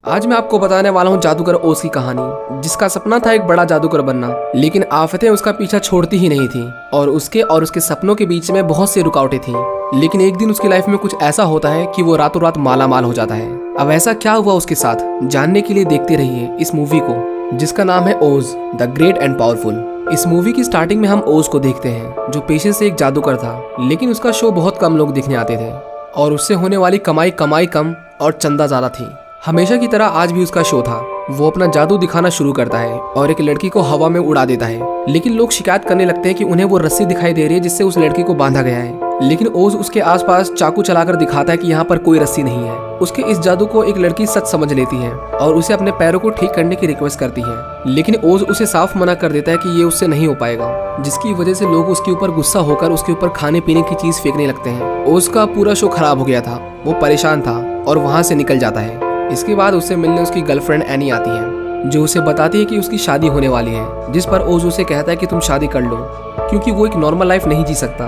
आज मैं आपको बताने वाला हूँ जादूगर ओज की कहानी, जिसका सपना था एक बड़ा जादूगर बनना, लेकिन आफतें उसका पीछा छोड़ती ही नहीं थी और उसके सपनों के बीच में बहुत सी रुकावटें थी। लेकिन एक दिन उसकी लाइफ में कुछ ऐसा होता है कि वो रातों रात माला माल हो जाता है। अब ऐसा क्या हुआ उसके साथ, जानने के लिए देखते रहिए इस मूवी को, जिसका नाम है ओज द ग्रेट एंड पावरफुल। इस मूवी की स्टार्टिंग में हम ओज को देखते हैं, जो पेशे से एक जादूगर था, लेकिन उसका शो बहुत कम लोग देखने आते थे और उससे होने वाली कमाई कम और चंदा ज्यादा थी। हमेशा की तरह आज भी उसका शो था। वो अपना जादू दिखाना शुरू करता है और एक लड़की को हवा में उड़ा देता है, लेकिन लोग शिकायत करने लगते हैं कि उन्हें वो रस्सी दिखाई दे रही है जिससे उस लड़की को बांधा गया है। लेकिन ओज उसके आसपास चाकू चलाकर दिखाता है कि यहाँ पर कोई रस्सी नहीं है। उसके इस जादू को एक लड़की सच समझ लेती है और उसे अपने पैरों को ठीक करने की रिक्वेस्ट करती है, लेकिन ओज उसे साफ मना कर देता है कि ये उससे नहीं हो पाएगा, जिसकी वजह से लोग उसके ऊपर गुस्सा होकर उसके ऊपर खाने पीने की चीज फेंकने लगते हैं। ओज का पूरा शो खराब हो गया था, वो परेशान था और वहाँ से निकल जाता है। इसके बाद उससे मिलने उसकी गर्लफ्रेंड एनी आती है, जो उसे बताती है कि उसकी शादी होने वाली है, जिस पर ओज उसे कहता है कि तुम शादी कर लो, क्योंकि वो एक नॉर्मल लाइफ नहीं जी सकता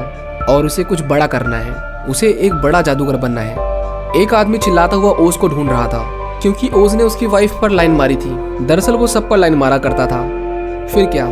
और उसे कुछ बड़ा करना है, उसे एक बड़ा जादूगर बनना है। एक आदमी चिल्लाता हुआ ओज को ढूंढ रहा था, क्योंकि ओज ने उसकी वाइफ पर लाइन मारी थी। दरअसल वो सब पर लाइन मारा करता था। फिर क्या,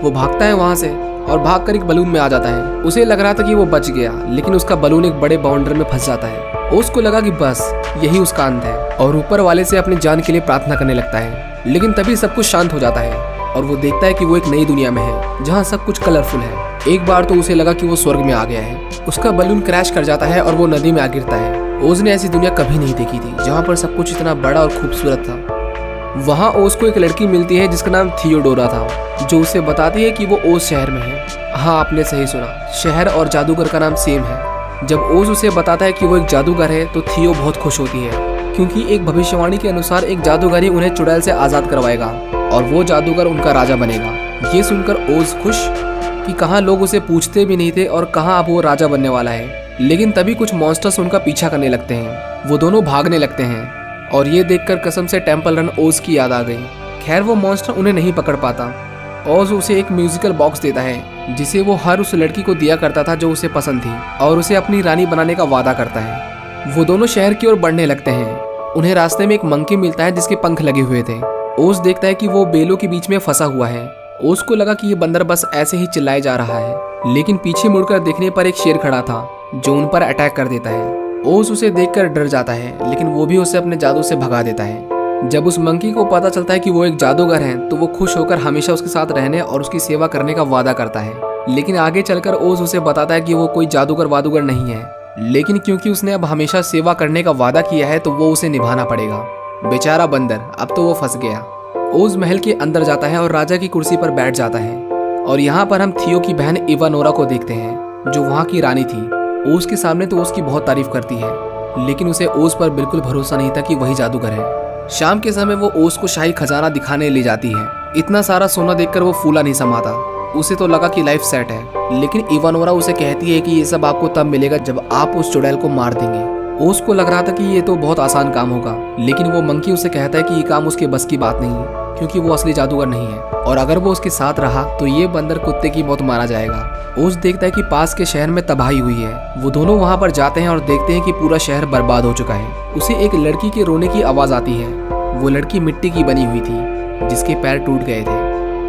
वो भागता है वहां से और भागकर एक बलून में आ जाता है। उसे लग रहा था कि वो बच गया, लेकिन उसका बलून एक बड़े बाउंडर में फंस जाता है। ओज को लगा कि बस यही उसका अंत है और ऊपर वाले से अपनी जान के लिए प्रार्थना करने लगता है। लेकिन तभी सब कुछ शांत हो जाता है और वो देखता है कि वो एक नई दुनिया में है, जहाँ सब कुछ कलरफुल है। एक बार तो उसे लगा कि वो स्वर्ग में आ गया है। उसका बलून क्रैश कर जाता है और वो नदी में आ गिरता है। ओज ने ऐसी दुनिया कभी नहीं देखी थी, जहाँ पर सब कुछ इतना बड़ा और खूबसूरत था। वहाँ ओज को एक लड़की मिलती है जिसका नाम थियोडोरा था, जो उसे बताती है कि वो ओज शहर में है। हाँ, आपने सही सुना, शहर और जादूगर का नाम सेम है। जब ओज उसे बताता है कि वो एक जादूगर है तो थियो बहुत खुश होती है, क्योंकि एक भविष्यवाणी के अनुसार एक जादूगर ही उन्हें चुड़ैल से आजाद करवाएगा और वो जादूगर उनका राजा बनेगा। ये सुनकर ओज खुश कि कहाँ लोग उसे पूछते भी नहीं थे और कहाँ अब वो राजा बनने वाला है। लेकिन तभी कुछ मॉन्स्टर्स उनका पीछा करने लगते हैं। वो दोनों भागने लगते हैं और ये देखकर कसम से टेम्पल रन ओज की याद आ गई। खैर, वो मॉन्स्टर उन्हें नहीं पकड़ पाता। ओज उसे एक म्यूजिकल बॉक्स देता है, जिसे वो हर उस लड़की को दिया करता था जो उसे पसंद थी, और उसे अपनी रानी बनाने का वादा करता है। वो दोनों शहर की ओर बढ़ने लगते हैं। उन्हें रास्ते में एक मंकी मिलता है जिसके पंख लगे हुए थे। ओज देखता है कि वो बेलों के बीच में फंसा हुआ है। ओज को लगा कि ये बंदर बस ऐसे ही चिल्लाए जा रहा है, लेकिन पीछे मुड़कर देखने पर एक शेर खड़ा था जो उन पर अटैक कर देता है। ओज उसे देखकर डर जाता है, लेकिन वो भी उसे अपने जादू से भगा देता है। जब उस मंकी को पता चलता है कि वो एक जादूगर है, तो वो खुश होकर हमेशा उसके साथ रहने और उसकी सेवा करने का वादा करता है। लेकिन आगे चलकर ओज उसे बताता है कि वो कोई जादूगर वादूगर नहीं है, लेकिन क्योंकि उसने अब हमेशा सेवा करने का वादा किया है तो वो उसे निभाना पड़ेगा। बेचारा बंदर, अब तो वो फंस गया। ओज महल के अंदर जाता है और राजा की कुर्सी पर बैठ जाता है और यहाँ पर हम थियो की बहन इवानोरा को देखते हैं, जो वहाँ की रानी थी। ओज के सामने तो उसकी बहुत तारीफ करती है, लेकिन उसे ओज पर बिल्कुल भरोसा नहीं था कि वही जादूगर है। शाम के समय वो ओज को शाही खजाना दिखाने ले जाती है। इतना सारा सोना देखकर वो फूला नहीं समाता। उसे तो लगा कि लाइफ सेट है, लेकिन इवानोरा उसे कहती है कि ये सब आपको तब मिलेगा जब आप उस चुड़ैल को मार देंगे। ओज को लग रहा था कि ये तो बहुत आसान काम होगा, लेकिन वो मंकी उसे कहता है कि ये काम उसके बस की बात नहीं है, क्योंकि वो असली जादूगर नहीं है और अगर वो उसके साथ रहा तो ये बंदर कुत्ते की मौत मारा जाएगा। ओज देखता है कि पास के शहर में तबाही हुई है। वो दोनों वहाँ पर जाते हैं और देखते हैं कि पूरा शहर बर्बाद हो चुका है। उसे एक लड़की के रोने की आवाज आती है। वो लड़की मिट्टी की बनी हुई थी, जिसके पैर टूट गए थे।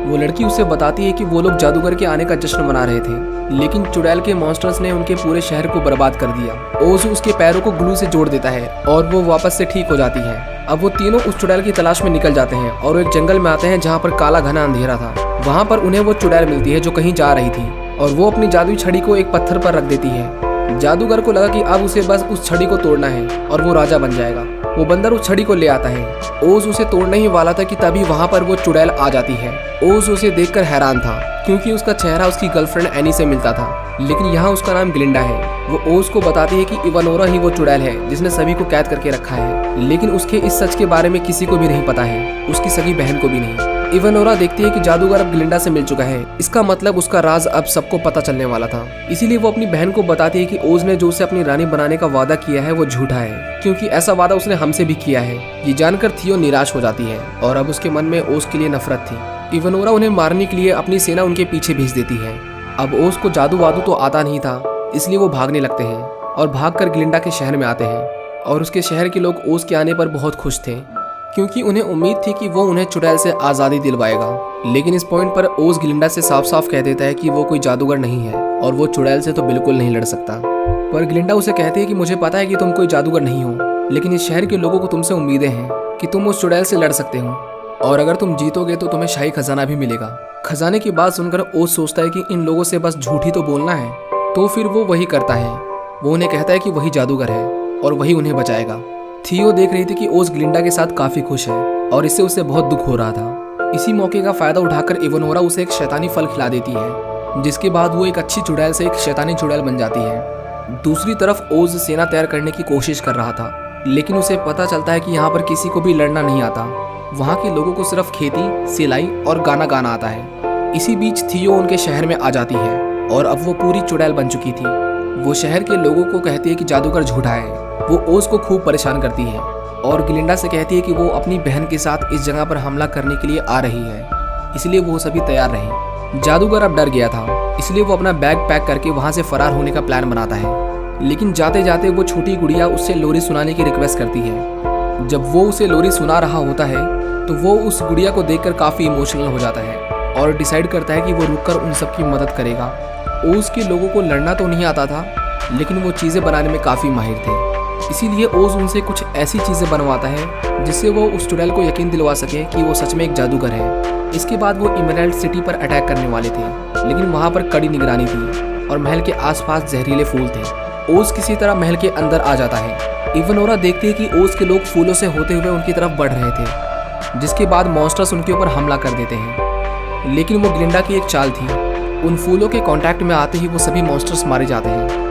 वो लड़की उसे बताती है कि वो लोग जादूगर के आने का जश्न मना रहे थे, लेकिन चुड़ैल के मॉन्स्टर्स ने उनके पूरे शहर को बर्बाद कर दिया। ओज उसके पैरों को ग्लू से जोड़ देता है और वो वापस से ठीक हो जाती है। अब वो तीनों उस चुड़ैल की तलाश में निकल जाते हैं और एक जंगल में आते हैं जहाँ पर काला घना अंधेरा था। वहाँ पर उन्हें वो चुड़ैल मिलती है जो कहीं जा रही थी और वो अपनी जादुई छड़ी को एक पत्थर पर रख देती है। जादूगर को लगा कि अब उसे बस उस छड़ी को तोड़ना है और वो राजा बन जाएगा। वो बंदर उस छड़ी को ले आता है। ओज उसे तोड़ने ही वाला था कि तभी वहाँ पर वो चुड़ैल आ जाती है। ओज उसे देखकर हैरान था, क्योंकि उसका चेहरा उसकी गर्लफ्रेंड एनी से मिलता था, लेकिन यहाँ उसका नाम ग्लिंडा है। वो ओज को बताती है कि इवानोरा ही वो चुड़ैल है जिसने सभी को कैद करके रखा है, लेकिन उसके इस सच के बारे में किसी को भी नहीं पता है, उसकी सगी बहन को भी नहीं। इवानोरा देखती है कि जादूगर अब ग्लिंडा से मिल चुका है। इसका मतलब उसका राज अब सबको पता चलने वाला था। इसीलिए वो अपनी बहन को बताती है कि ओज ने जो उसे अपनी रानी बनाने का वादा किया है वो झूठा है, क्योंकि ऐसा वादा उसने हमसे भी किया है। ये जानकर थियो निराश हो जाती है और अब उसके मन में ओज के लिए नफरत थी। इवानोरा उन्हें मारने के लिए अपनी सेना उनके पीछे भेज देती है। अब ओज को जादू वादू तो आता नहीं था, इसलिए वो भागने लगते हैं और भागकर ग्लिंडा के शहर में आते हैं और उसके शहर के लोग ओज के आने पर बहुत खुश थे, क्योंकि उन्हें उम्मीद थी कि वो उन्हें चुड़ैल से आज़ादी दिलवाएगा। लेकिन इस पॉइंट पर ओज ग्लिंडा से साफ साफ कह देता है कि वो कोई जादूगर नहीं है और वो चुड़ैल से तो बिल्कुल नहीं लड़ सकता। पर ग्लिंडा उसे कहती है कि मुझे पता है कि तुम कोई जादूगर नहीं हो, लेकिन इस शहर के लोगों को तुमसे उम्मीदें हैं कि तुम उस चुड़ैल से लड़ सकते हो, और अगर तुम जीतोगे तो तुम्हें शाही खजाना भी मिलेगा। खजाने की बात सुनकर ओज सोचता है कि इन लोगों से बस झूठ ही तो बोलना है, तो फिर वो वही करता है। वो उन्हें कहता है कि वही जादूगर है और वही उन्हें बचाएगा। थियो देख रही थी कि ओज ग्लिंडा के साथ काफी खुश है और इससे उसे बहुत दुख हो रहा था। इसी मौके का फायदा उठाकर इवानोरा उसे एक शैतानी फल खिला देती है, जिसके बाद वो एक अच्छी चुड़ैल से एक शैतानी चुड़ैल बन जाती है। दूसरी तरफ ओज सेना तैयार करने की कोशिश कर रहा था, लेकिन उसे पता चलता है कि यहाँ पर किसी को भी लड़ना नहीं आता। वहाँ के लोगों को सिर्फ खेती, सिलाई और गाना गाना आता है। इसी बीच थियो उनके शहर में आ जाती है और अब वो पूरी चुड़ैल बन चुकी थी। वो शहर के लोगों को कहती है कि जादूगर झूठा है। वो ओज को खूब परेशान करती है और ग्लिंडा से कहती है कि वो अपनी बहन के साथ इस जगह पर हमला करने के लिए आ रही है, इसलिए वो सभी तैयार रहे। जादूगर अब डर गया था, इसलिए वो अपना बैग पैक करके वहाँ से फरार होने का प्लान बनाता है। लेकिन जाते जाते वो छोटी गुड़िया उससे लोरी सुनाने की रिक्वेस्ट करती है। जब वो उसे लोरी सुना रहा होता है तो वो उस गुड़िया को देखकर काफ़ी इमोशनल हो जाता है और डिसाइड करता है कि वो रुककर उन सब की मदद करेगा। ओज के लोगों को लड़ना तो नहीं आता था, लेकिन वो चीज़ें बनाने में काफ़ी माहिर थे, इसीलिए ओज उनसे कुछ ऐसी चीज़ें बनवाता है जिससे वो उस चुड़ैल को यकीन दिलवा सके कि वो सच में एक जादूगर है। इसके बाद वो इमरल्ड सिटी पर अटैक करने वाले थे, लेकिन वहाँ पर कड़ी निगरानी थी और महल के आसपास जहरीले फूल थे। ओज किसी तरह महल के अंदर आ जाता है। इवानोरा देखती है कि ओज के लोग फूलों से होते हुए उनकी तरफ बढ़ रहे थे, जिसके बाद मॉन्स्टर्स उनके ऊपर हमला कर देते हैं। लेकिन वो ग्लिंडा की एक चाल थी, उन फूलों के कांटेक्ट में आते ही वो सभी मॉन्स्टर्स मारे जाते हैं।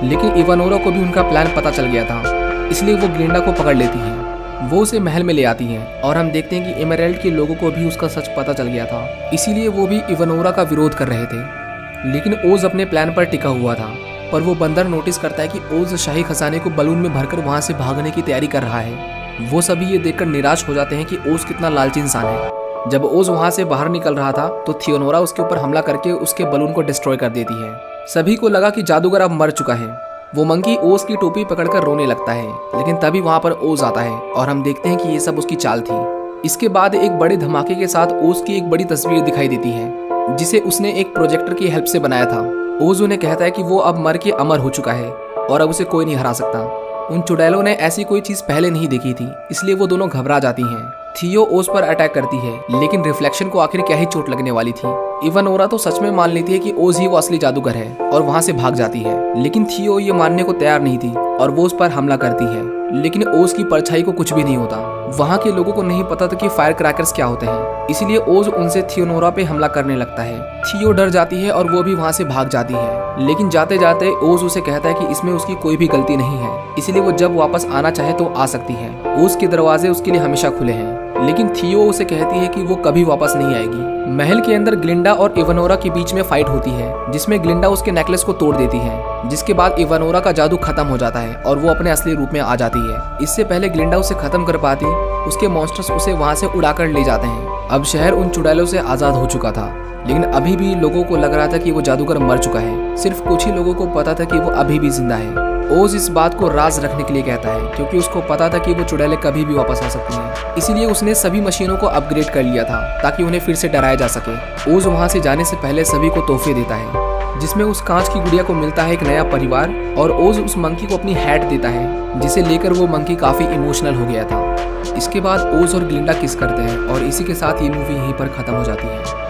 लेकिन इवानोरा को भी उनका प्लान पता चल गया था, इसलिए वो ग्लिंडा को पकड़ लेती है। वो उसे महल में ले आती है और हम देखते हैं कि इमरल्ड के लोगों को भी उसका सच पता चल गया था, इसीलिए वो भी इवानोरा का विरोध कर रहे थे। लेकिन ओज अपने प्लान पर टिका हुआ था, पर वो बंदर नोटिस करता है कि ओज शाही खजाने को बलून में भरकर वहाँ से भागने की तैयारी कर रहा है। वो सभी ये देखकर निराश हो जाते हैं कि ओज कितना लालची इंसान है। जब ओज वहाँ से बाहर निकल रहा था तो थियोनोरा उसके ऊपर हमला करके उसके बलून को डिस्ट्रॉय कर देती है। सभी को लगा कि जादूगर अब मर चुका है। वो मंकी ओज की टोपी पकड़कर रोने लगता है, लेकिन तभी वहाँ पर ओज आता है और हम देखते हैं कि ये सब उसकी चाल थी। इसके बाद एक बड़े धमाके के साथ ओज की एक बड़ी तस्वीर दिखाई देती है, जिसे उसने एक प्रोजेक्टर की हेल्प से बनाया था। ओज उन्हें कहता है कि वो अब मर के अमर हो चुका है और अब उसे कोई नहीं हरा सकता। उन चुड़ैलों ने ऐसी कोई चीज पहले नहीं देखी थी, इसलिए वो दोनों घबरा जाती हैं। थियो ओज पर अटैक करती है, लेकिन रिफ्लेक्शन को आखिर क्या ही चोट लगने वाली थी। इवानोरा तो सच में मान लेती है कि ओज ही वो असली जादूगर है और वहाँ से भाग जाती है, लेकिन थियो ये मानने को तैयार नहीं थी और वो उस पर हमला करती है। लेकिन ओज की परछाई को कुछ भी नहीं होता। वहाँ के लोगों को नहीं पता था कि फायर क्रैकर्स क्या होते हैं, इसीलिए ओज उनसे थियोनोरा पे हमला करने लगता है। थियो डर जाती है और वो भी वहाँ से भाग जाती है, लेकिन जाते जाते ओज उसे कहता है कि इसमें उसकी कोई भी गलती नहीं है, इसलिए वो जब वापस आना चाहे तो आ सकती है। ओज के दरवाजे उसके लिए हमेशा खुले हैं, लेकिन थियो उसे कहती है कि वो कभी वापस नहीं आएगी। महल के अंदर ग्लिंडा और इवानोरा के बीच में फाइट होती है, जिसमें ग्लिंडा उसके नेकलेस को तोड़ देती है, जिसके बाद इवानोरा का जादू खत्म हो जाता है और वो अपने असली रूप में आ जाती है। इससे पहले ग्लिंडा उसे खत्म कर पाती, उसके मॉन्स्टर्स उसे वहाँ से उड़ाकर ले जाते हैं। अब शहर उन चुड़ैलों से आजाद हो चुका था, लेकिन अभी भी लोगों को लग रहा था कि वो जादूगर मर चुका है। सिर्फ कुछ ही लोगों को पता था कि वो अभी भी जिंदा है। ओज इस बात को राज रखने के लिए कहता है, क्योंकि उसको पता था कि वो चुड़ैलें कभी भी वापस आ सकती हैं। इसीलिए उसने सभी मशीनों को अपग्रेड कर लिया था ताकि उन्हें फिर से डराया जा सके। ओज वहाँ से जाने से पहले सभी को तोहफे देता है, जिसमें उस कांच की गुड़िया को मिलता है एक नया परिवार, और ओज उस मंकी को अपनी हैट देता है, जिसे लेकर वो मंकी काफी इमोशनल हो गया था। इसके बाद ओज और ग्लिंडा किस करते हैं और इसी के साथ ये मूवी यहीं पर खत्म हो जाती है।